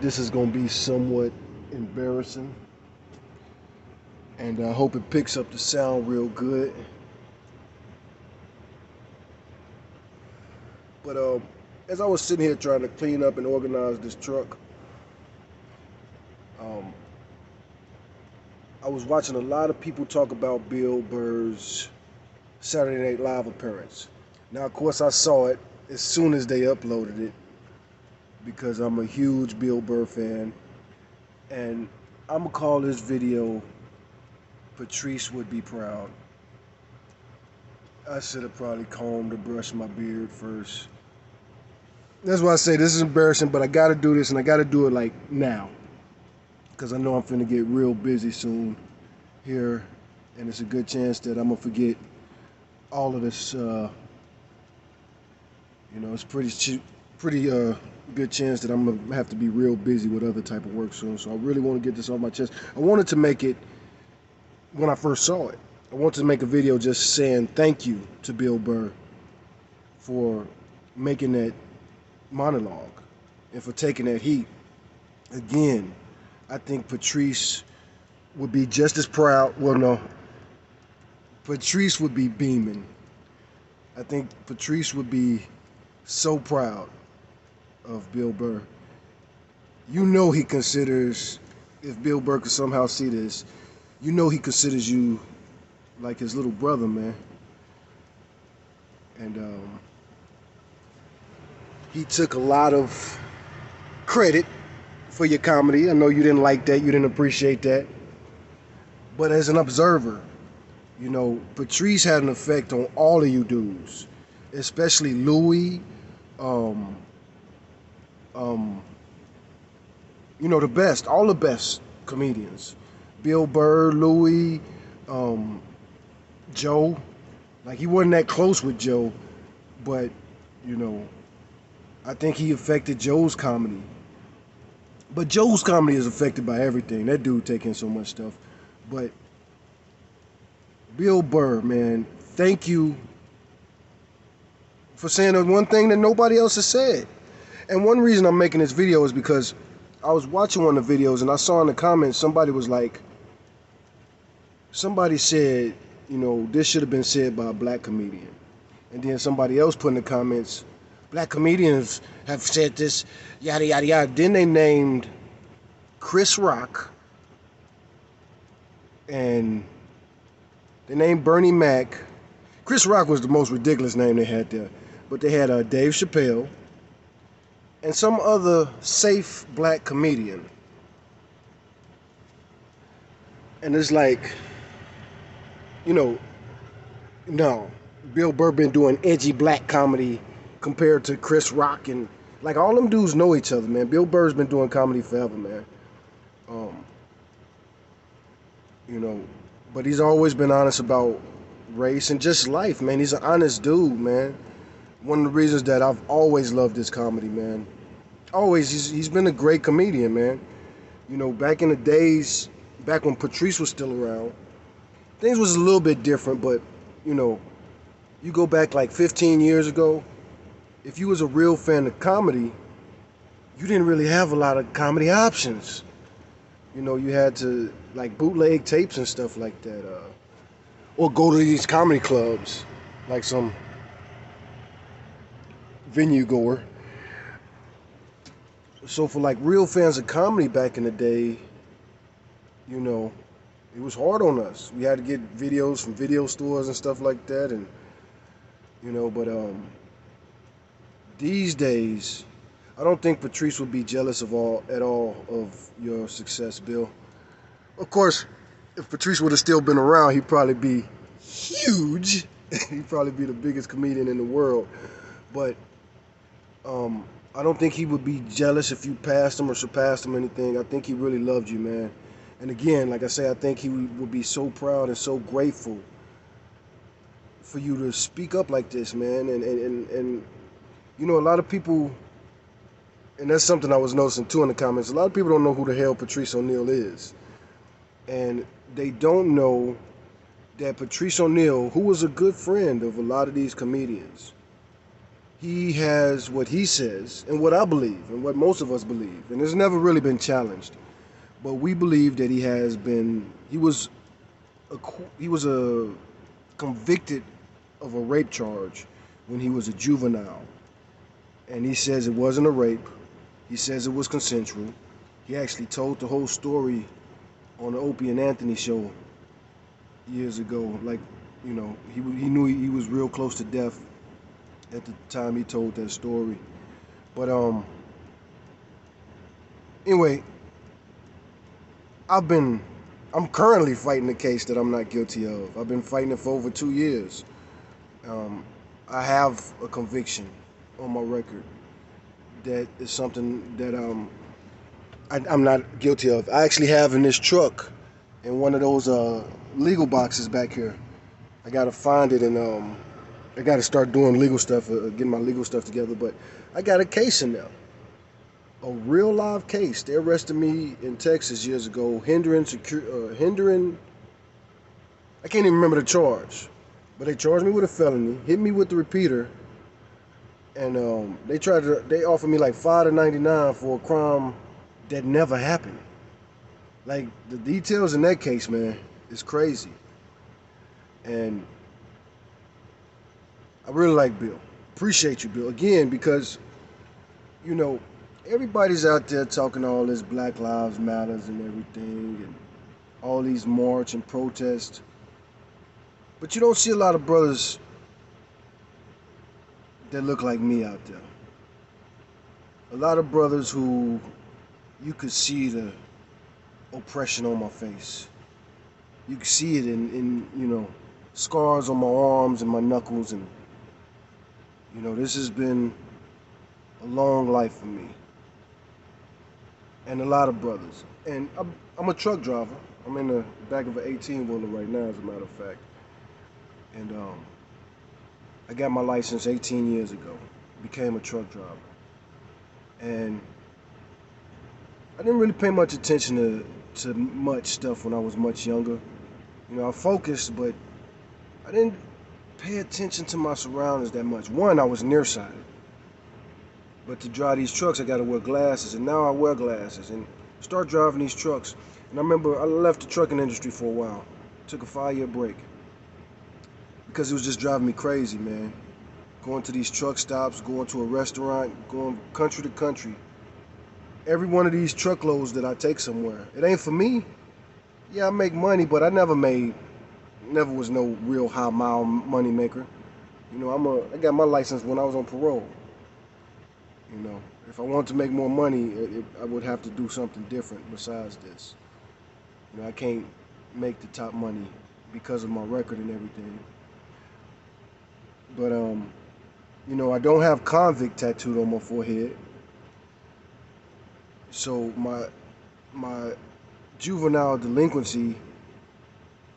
This is going to be somewhat embarrassing, and I hope it picks up the sound real good. But as I was sitting here trying to clean up and organize this truck, um, I was watching a lot of people talk about Bill Burr's Saturday Night Live appearance. Now, of course, I saw it as soon as they uploaded it because I'm a huge Bill Burr fan, and I'm gonna call this video Patrice Would Be Proud. I should have probably combed or brushed my beard first. That's why I say this is embarrassing, but I gotta do this, and I gotta do it like now, because I know I'm finna get real busy soon here, and it's a good chance that I'm gonna forget all of this. It's pretty good chance that I'm gonna have to be real busy with other type of work soon. So I really want to get this off my chest. I wanted to make it when I first saw it. I wanted to make a video just saying thank you to Bill Burr for making that monologue and for taking that heat. Again, I think Patrice would be just as proud. Well, no, Patrice would be beaming. I think Patrice would be so proud of Bill Burr. You know he considers, if Bill Burr could somehow see this, you know he considers you like his little brother, man. And he took a lot of credit for your comedy. I know you didn't like that, you didn't appreciate that. But as an observer, Patrice had an effect on all of you dudes, especially Louis, all the best comedians. Bill Burr, Louis, Joe. Like, he wasn't that close with Joe, but, I think he affected Joe's comedy. But Joe's comedy is affected by everything. That dude taking so much stuff. But Bill Burr, man, thank you for saying the one thing that nobody else has said. And one reason I'm making this video is because I was watching one of the videos and I saw in the comments somebody said, this should have been said by a black comedian. And then somebody else put in the comments, black comedians have said this, yada, yada, yada. Then they named Chris Rock and they named Bernie Mac. Chris Rock was the most ridiculous name they had there. But they had Dave Chappelle and some other safe black comedian. And it's like, no, Bill Burr been doing edgy black comedy compared to Chris Rock, and like all them dudes know each other, man. Bill Burr's been doing comedy forever, man. But he's always been honest about race and just life, man. He's an honest dude, man. One of the reasons that I've always loved his comedy, man. Always, he's been a great comedian, man. Back in the days, back when Patrice was still around, things was a little bit different, but, you go back like 15 years ago, if you was a real fan of comedy, you didn't really have a lot of comedy options. You had to, like, bootleg tapes and stuff like that, or go to these comedy clubs, like some venue goer. So for like real fans of comedy back in the day, it was hard on us. We had to get videos from video stores and stuff like that, and but these days, I don't think Patrice would be jealous at all of your success, Bill. Of course, if Patrice would have still been around, he'd probably be huge. He'd probably be the biggest comedian in the world. But I don't think he would be jealous if you passed him or surpassed him or anything. I think he really loved you, man. And again, like I say, I think he would be so proud and so grateful for you to speak up like this, man. And a lot of people, and that's something I was noticing too in the comments, a lot of people don't know who the hell Patrice O'Neal is. And they don't know that Patrice O'Neal, who was a good friend of a lot of these comedians, he has what he says and what I believe and what most of us believe, and it's never really been challenged. But we believe that he was a convicted of a rape charge when he was a juvenile, and he says it wasn't a rape. He says it was consensual. He actually told the whole story on the Opie and Anthony show years ago. Like, he knew he was real close to death at the time he told that story. But anyway, I'm currently fighting the case that I'm not guilty of. I've been fighting it for over 2 years. I have a conviction on my record that is something that I'm not guilty of. I actually have in this truck, in one of those legal boxes back here. I gotta find it, and I gotta start doing legal stuff, getting my legal stuff together. But I got a case in there, a real live case. They arrested me in Texas years ago, hindering. I can't even remember the charge, but they charged me with a felony, hit me with the repeater, and they offered me like $5 to $99 for a crime that never happened. Like, the details in that case, man, is crazy. And I really like Bill. Appreciate you, Bill, again, because everybody's out there talking all this Black Lives Matters and everything, and all these march and protest, but you don't see a lot of brothers that look like me out there. A lot of brothers who you could see the oppression on my face. You could see it in scars on my arms and my knuckles, and this has been a long life for me. And a lot of brothers. And I'm a truck driver. I'm in the back of an 18-wheeler right now, as a matter of fact. And I got my license 18 years ago. Became a truck driver. And I didn't really pay much attention to much stuff when I was much younger. I focused, but I didn't pay attention to my surroundings that much. One, I was nearsighted. But to drive these trucks, I got to wear glasses, and now I wear glasses and start driving these trucks. And I remember I left the trucking industry for a while, took a 5-year break, because it was just driving me crazy, man. Going to these truck stops, going to a restaurant, going country to country. Every one of these truckloads that I take somewhere, it ain't for me. Yeah, I make money, but I never was no real high mile money maker. I got my license when I was on parole. If I wanted to make more money, I would have to do something different besides this. I can't make the top money because of my record and everything. But I don't have convict tattooed on my forehead. So my juvenile delinquency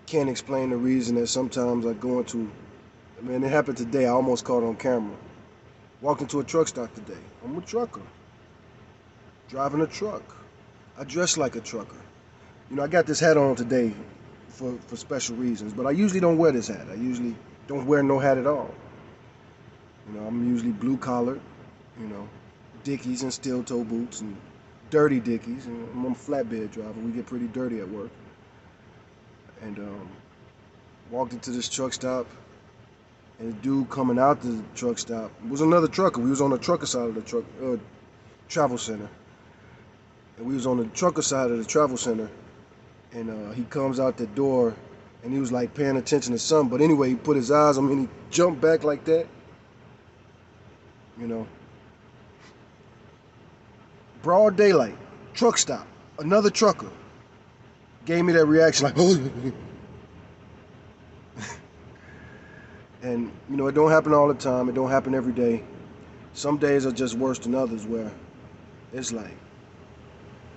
can't explain the reason that sometimes I go into. It happened today. I almost caught it on camera. Walked into a truck stop today. I'm a trucker. Driving a truck. I dress like a trucker. I got this hat on today for special reasons, but I usually don't wear this hat. I usually don't wear no hat at all. I'm usually blue collared, Dickies and steel toe boots and dirty Dickies. I'm a flatbed driver. We get pretty dirty at work. And walked into this truck stop, and the dude coming out the truck stop was another trucker. We was on the trucker side of the travel center. And we was on the trucker side of the travel center. And he comes out the door, and he was like paying attention to something. But anyway, he put his eyes on me, and he jumped back like that. Broad daylight, truck stop, another trucker gave me that reaction like, oh. And it don't happen all the time. It don't happen every day. Some days are just worse than others, where it's like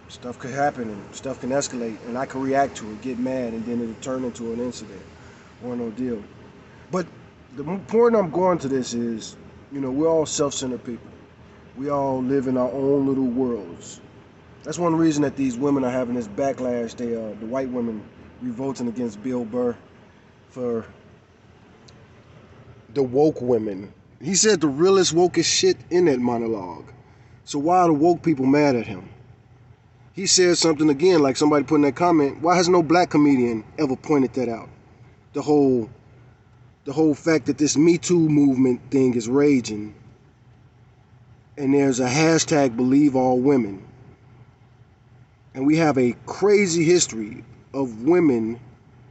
stuff could happen and stuff can escalate, and I can react to it, get mad, and then it'll turn into an incident or an ordeal. But the point I'm going to this is, we're all self-centered people. We all live in our own little worlds. That's one reason that these women are having this backlash. The white women revolting against Bill Burr for the woke women He said the realest, wokest shit in that monologue. So why are the woke people mad at him? He said something again, like somebody put in that comment, why has no black comedian ever pointed that out? The whole fact that this Me Too movement thing is raging, and there's a hashtag believe all women. And we have a crazy history of women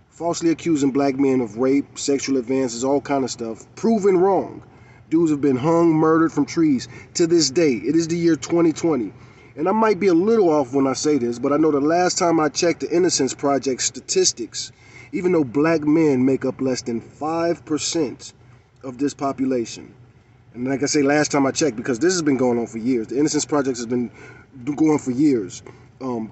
falsely accusing black men of rape, sexual advances, all kind of stuff, proven wrong. Dudes have been hung, murdered from trees. To this day, it is the year 2020. And I might be a little off when I say this, but I know the last time I checked the Innocence Project statistics, even though black men make up less than 5% of this population. And like I say, last time I checked, because this has been going on for years. The Innocence Project has been going for years.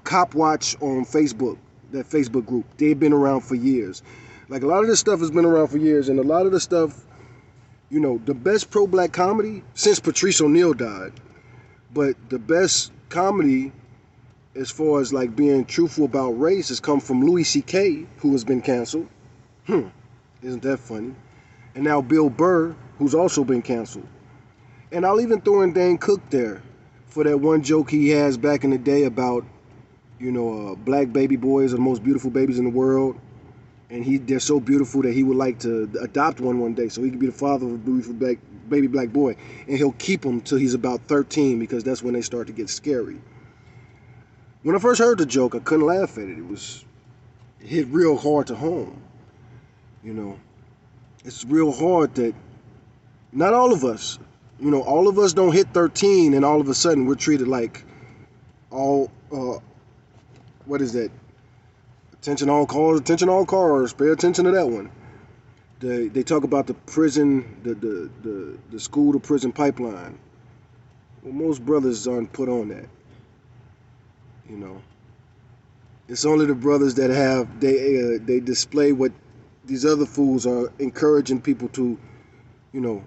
Cop Watch on Facebook, that Facebook group, they've been around for years. Like, a lot of this stuff has been around for years, and a lot of the stuff, you know, the best pro-black comedy since Patrice O'Neal died, but the best comedy as far as like being truthful about race has come from Louis C.K., who has been canceled. Isn't that funny? And now Bill Burr, who's also been canceled. And I'll even throw in Dane Cook there for that one joke he has back in the day about, you know, black baby boys are the most beautiful babies in the world. And they're so beautiful that he would like to adopt one day so he could be the father of a beautiful baby black boy. And he'll keep him till he's about 13 because that's when they start to get scary. When I first heard the joke, I couldn't laugh at it. It hit real hard to home. You know, it's real hard that not all of us, you know, all of us don't hit 13 and all of a sudden we're treated like all, what is that? Attention all cars, pay attention to that one. They talk about the prison, the school to prison pipeline. Well, most brothers aren't put on that. You know, it's only the brothers that they display what these other fools are encouraging people to, you know.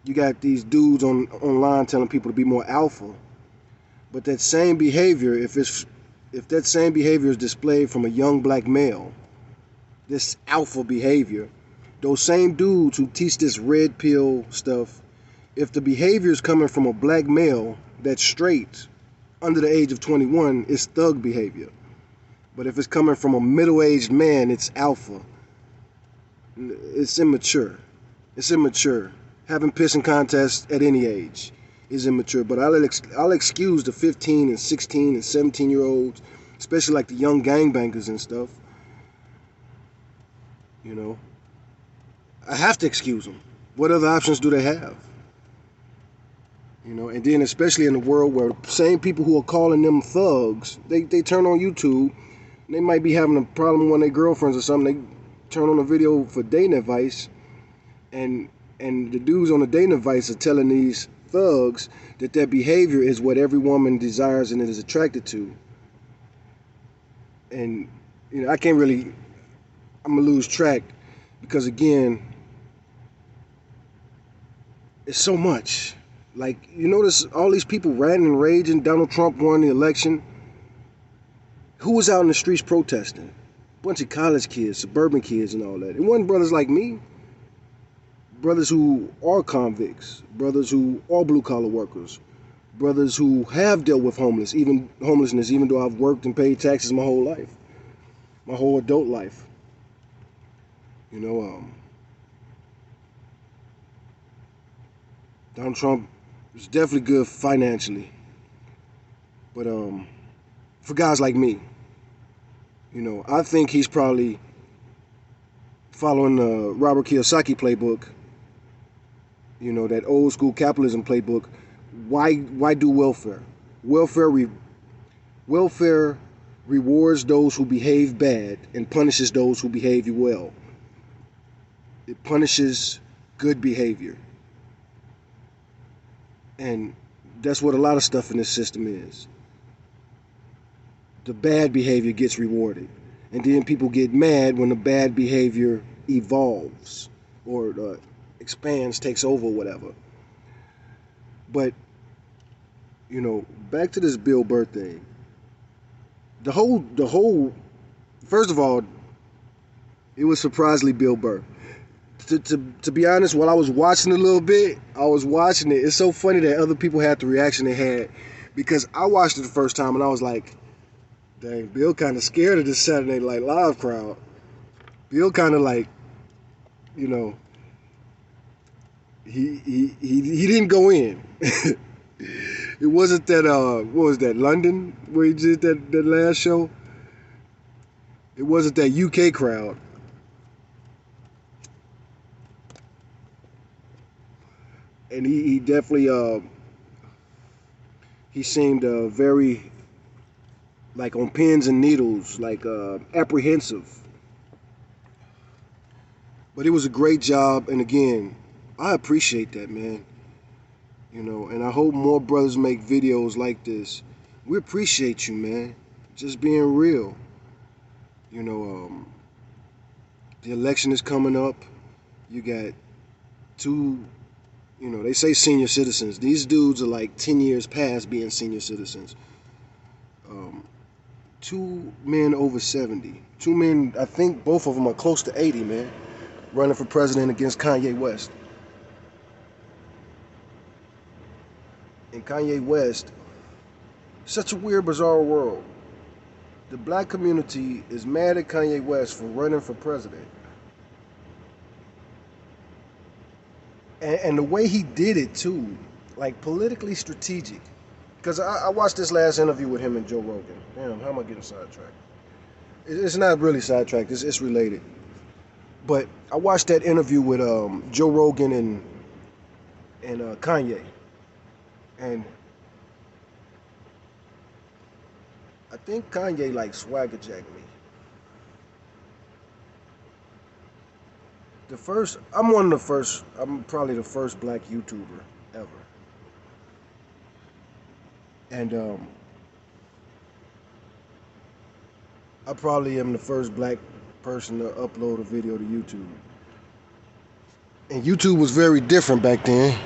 You got these dudes online telling people to be more alpha, but that same behavior, if that same behavior is displayed from a young black male, this alpha behavior, those same dudes who teach this red pill stuff, if the behavior is coming from a black male that's straight, under the age of 21, it's thug behavior. But if it's coming from a middle-aged man, it's alpha. It's immature. It's immature. Having pissing contests at any age is immature. But I'll excuse the 15 and 16 and 17-year-olds, especially like the young gangbangers and stuff. You know, I have to excuse them. What other options do they have? You know, and then especially in the world where the same people who are calling them thugs, they turn on YouTube, and they might be having a problem with one of their girlfriends or something. They turn on a video for dating advice, and the dudes on the dating advice are telling these thugs that their behavior is what every woman desires and is attracted to. And, you know, I'm going to lose track because, again, it's so much. Like, you notice all these people ranting and raging. Donald Trump won the election. Who was out in the streets protesting? A bunch of college kids, suburban kids and all that. It wasn't brothers like me. Brothers who are convicts. Brothers who are blue-collar workers. Brothers who have dealt with homelessness, even though I've worked and paid taxes my whole life. My whole adult life. You know, Donald Trump is definitely good financially. But for guys like me, you know, I think he's probably following the Robert Kiyosaki playbook, you know, that old school capitalism playbook. Why do welfare? Welfare rewards those who behave bad and punishes those who behave well. It punishes good behavior. And that's what a lot of stuff in this system is. The bad behavior gets rewarded. And then people get mad when the bad behavior evolves or expands, takes over, whatever. But, you know, back to this Bill Burr thing. The whole, first of all, it was surprisingly Bill Burr. To be honest, while I was watching a little bit, I was watching it. It's so funny that other people had the reaction they had, because I watched it the first time and I was like, dang, Bill kind of scared of this Saturday Night Live crowd. Bill kind of like, you know, he didn't go in. It wasn't that what was that, London, where he did that last show? It wasn't that UK crowd. And he definitely he seemed very like on pins and needles, like apprehensive. But it was a great job, and again, I appreciate that, man. You know, and I hope more brothers make videos like this. We appreciate you, man. Just being real. You know, the election is coming up. You got two, you know, they say senior citizens. These dudes are like 10 years past being senior citizens. Two men over 70. Two men, I think both of them are close to 80, man, running for president against Kanye West. And Kanye West, such a weird, bizarre world. The black community is mad at Kanye West for running for president. And the way he did it too, like politically strategic. Because I watched this last interview with him and Joe Rogan. Damn, how am I getting sidetracked? It's not really sidetracked, it's related. But I watched that interview with Joe Rogan and Kanye. And I think Kanye like swagger jacked me. I'm probably the first black YouTuber ever. And I probably am the first black person to upload a video to YouTube. And YouTube was very different back then.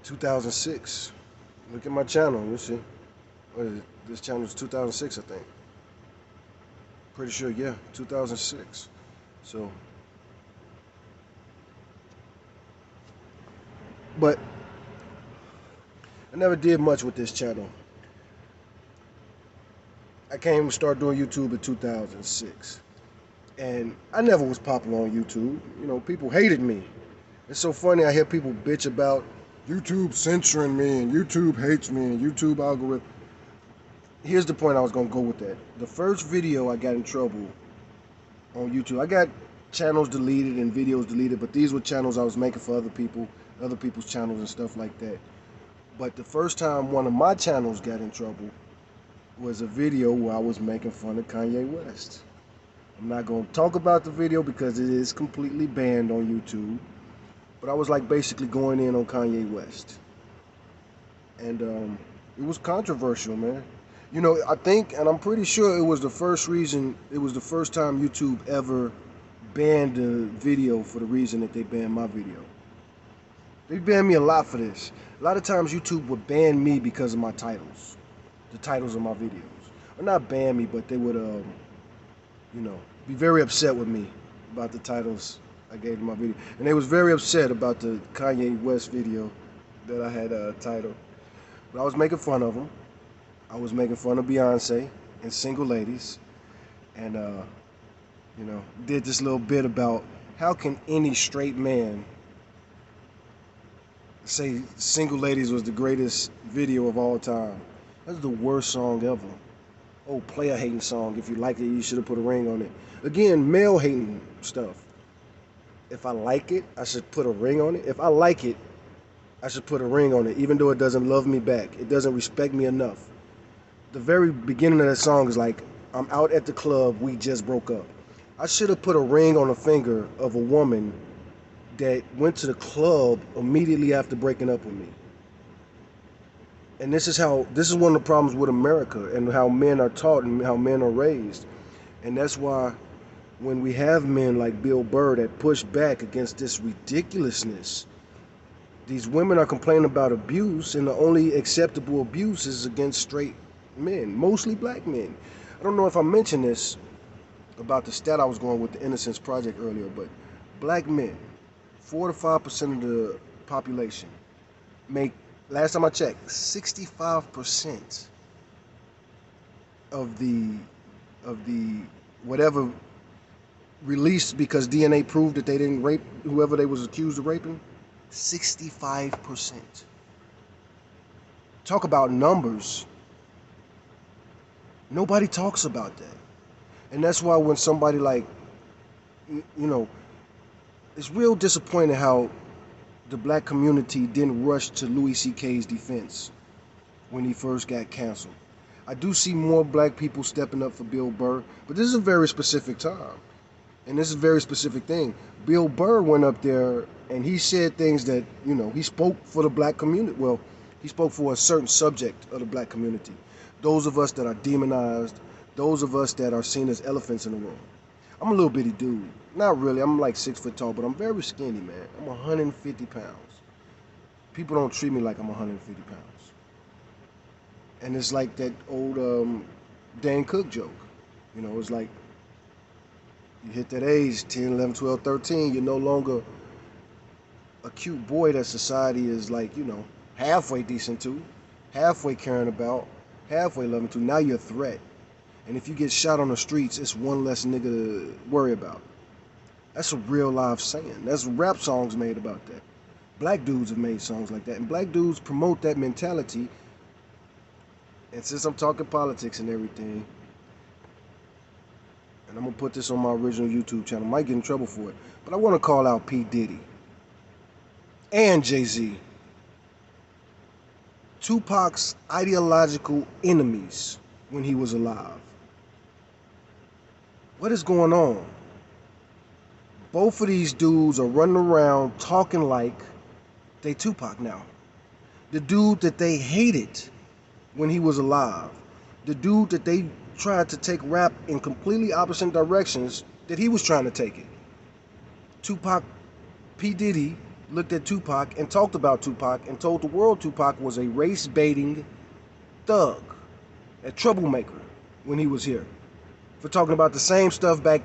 2006. Look at my channel, you'll see. What is it? This channel is 2006, I think. Pretty sure, yeah, 2006. So, but I never did much with this channel. I came to start doing YouTube in 2006. And I never was popular on YouTube. You know, people hated me. It's so funny, I hear people bitch about YouTube censoring me and YouTube hates me and YouTube algorithm. Here's the point I was gonna go with that. The first video I got in trouble on YouTube, I got channels deleted and videos deleted, but these were channels I was making for other people, other people's channels and stuff like that. But the first time one of my channels got in trouble was a video where I was making fun of Kanye West. I'm not gonna talk about the video because it is completely banned on YouTube. But I was like basically going in on Kanye West. And it was controversial, man. You know, I think, and I'm pretty sure it was the first time YouTube ever banned a video for the reason that they banned my video. They banned me a lot for this. A lot of times YouTube would ban me because of my titles. The titles of my videos. Or not ban me, but they would, you know, be very upset with me about the titles I gave to my video. And they was very upset about the Kanye West video that I had titled. But I was making fun of them. I was making fun of Beyonce and single ladies. And, you know, did this little bit about how can any straight man say Single Ladies was the greatest video of all time. That's the worst song ever. Oh, player hating song. If you like it, you should have put a ring on it. Again, male hating stuff. If I like it, I should put a ring on it. If I like it, I should put a ring on it, even though it doesn't love me back. It doesn't respect me enough. The very beginning of that song is like, I'm out at the club, we just broke up. I should have put a ring on the finger of a woman that went to the club immediately after breaking up with me. And this is one of the problems with America and how men are taught and how men are raised. And that's why when we have men like Bill Burr that push back against this ridiculousness, These women are complaining about abuse, and the only acceptable abuse is against straight men, mostly black men. I don't know if I mentioned this about the stat I was going with the Innocence Project earlier, but black men, 4 to 5% of the population, make, last time I checked, 65% of the whatever released because DNA proved that they didn't rape whoever they was accused of raping. 65%. Talk about numbers. Nobody talks about that. And that's why when somebody like, it's real disappointing how the black community didn't rush to Louis C.K.'s defense when he first got canceled. I do see more black people stepping up for Bill Burr, but this is a very specific time. And this is a very specific thing. Bill Burr went up there and he said things that, he spoke for the black community. Well, he spoke for a certain subject of the black community. Those of us that are demonized, those of us that are seen as elephants in the room. I'm a little bitty dude. Not really, I'm like 6 foot tall, but I'm very skinny, man. I'm 150 pounds. People don't treat me like I'm 150 pounds. And it's like that old Dan Cook joke. It's like, you hit that age, 10, 11, 12, 13, you're no longer a cute boy that society is like, halfway decent to, halfway caring about, halfway loving to. Now you're a threat. And if you get shot on the streets, it's one less nigga to worry about. That's a real life saying. That's rap songs made about that. Black dudes have made songs like that. And black dudes promote that mentality. And since I'm talking politics and everything, and I'm going to put this on my original YouTube channel, I might get in trouble for it, but I want to call out P. Diddy and Jay-Z. Tupac's ideological enemies when he was alive. What is going on? Both of these dudes are running around talking like they Tupac now. The dude that they hated when he was alive. The dude that they tried to take rap in completely opposite directions that he was trying to take it. Tupac, P. Diddy looked at Tupac and talked about Tupac and told the world Tupac was a race-baiting thug, a troublemaker when he was here. For talking about the same stuff back,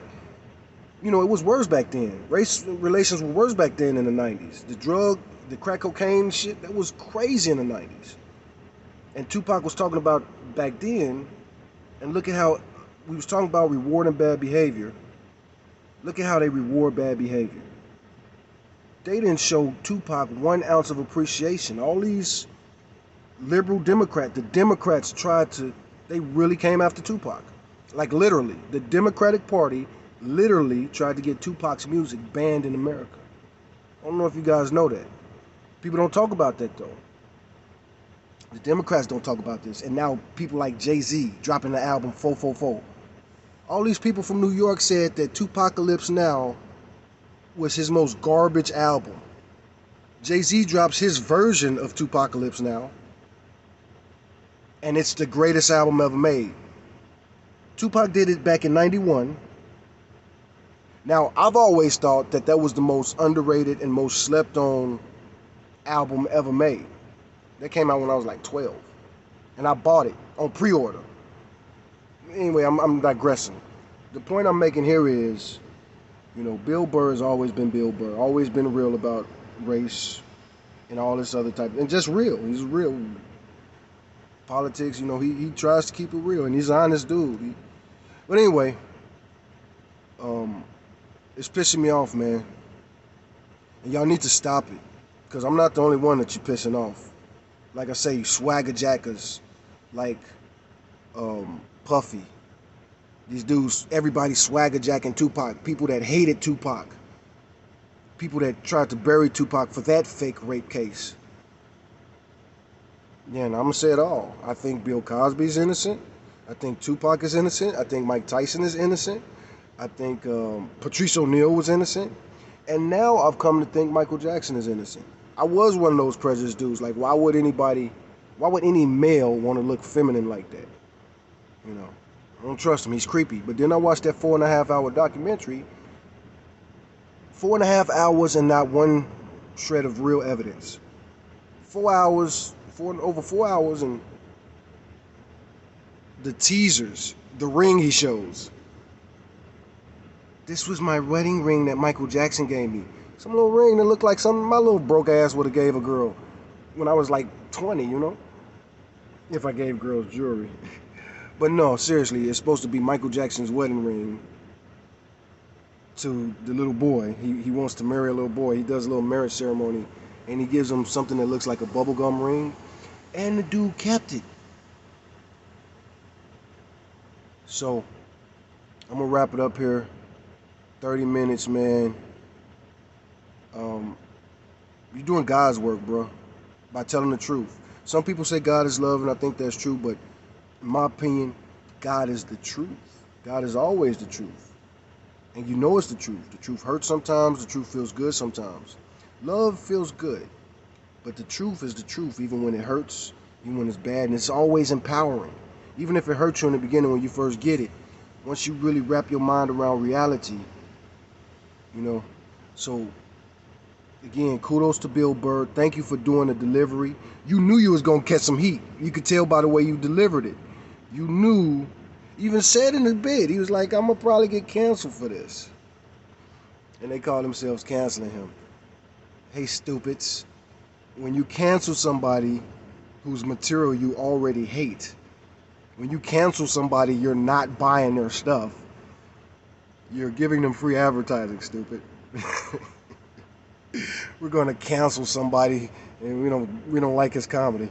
it was worse back then. Race relations were worse back then in the 90s. The crack cocaine shit, that was crazy in the 90s. And Tupac was talking about back then, and look at how we was talking about rewarding bad behavior. Look at how they reward bad behavior. They didn't show Tupac 1 ounce of appreciation. All these liberal the Democrats they really came after Tupac. Like literally, the Democratic Party literally tried to get Tupac's music banned in America. I don't know if you guys know that. People don't talk about that though. The Democrats don't talk about this. And now people like Jay-Z dropping the album 444. All these people from New York said that Tupacalypse Now was his most garbage album. Jay-Z drops his version of Tupacalypse Now, and it's the greatest album ever made. Tupac did it back in 91. Now, I've always thought that was the most underrated and most slept on album ever made. That came out when I was like 12. And I bought it on pre-order. Anyway, I'm digressing. The point I'm making here is, Bill Burr has always been Bill Burr. Always been real about race and all this other type. And just real. He's real. Politics, he tries to keep it real. And he's an honest dude. But anyway, it's pissing me off, man. And y'all need to stop it. Because I'm not the only one that you're pissing off. Like I say, swagger jackers, like Puffy. These dudes, everybody swagger jacking Tupac. People that hated Tupac. People that tried to bury Tupac for that fake rape case. Yeah, and I'm going to say it all. I think Bill Cosby's innocent. I think Tupac is innocent. I think Mike Tyson is innocent. I think Patrice O'Neal was innocent. And now I've come to think Michael Jackson is innocent. I was one of those prejudiced dudes. Like, why would any male want to look feminine like that? I don't trust him. He's creepy. But then I watched that 4.5-hour documentary. 4.5 hours and not one shred of real evidence. over 4 hours, and the teasers, the ring he shows. This was my wedding ring that Michael Jackson gave me. Some little ring that looked like something my little broke ass would have gave a girl when I was like 20, you know? If I gave girls jewelry. But no, seriously, it's supposed to be Michael Jackson's wedding ring to the little boy. He wants to marry a little boy. He does a little marriage ceremony, and he gives him something that looks like a bubblegum ring, and the dude kept it. So, I'm going to wrap it up here. 30 minutes, man. You're doing God's work, bro, by telling the truth. Some people say God is love, and I think that's true, but in my opinion, God is the truth. God is always the truth. And you know it's the truth. The truth hurts sometimes. The truth feels good sometimes. Love feels good. But the truth is the truth, even when it hurts, even when it's bad. And it's always empowering. Even if it hurts you in the beginning when you first get it. Once you really wrap your mind around reality, you know. So, again, kudos to Bill Burr. Thank you for doing the delivery. You knew you was going to catch some heat. You could tell by the way you delivered it. You knew, even said in his bid, he was like, I'm going to probably get canceled for this. And they call themselves canceling him. Hey, stupids. When you cancel somebody whose material you already hate, when you cancel somebody you're not buying their stuff, you're giving them free advertising, stupid. We're going to cancel somebody and we don't like his comedy.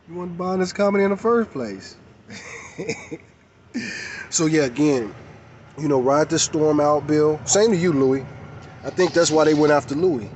You weren't buying his comedy in the first place. So yeah, again, ride this storm out, Bill. Same to you, Louis. I think that's why they went after Louis.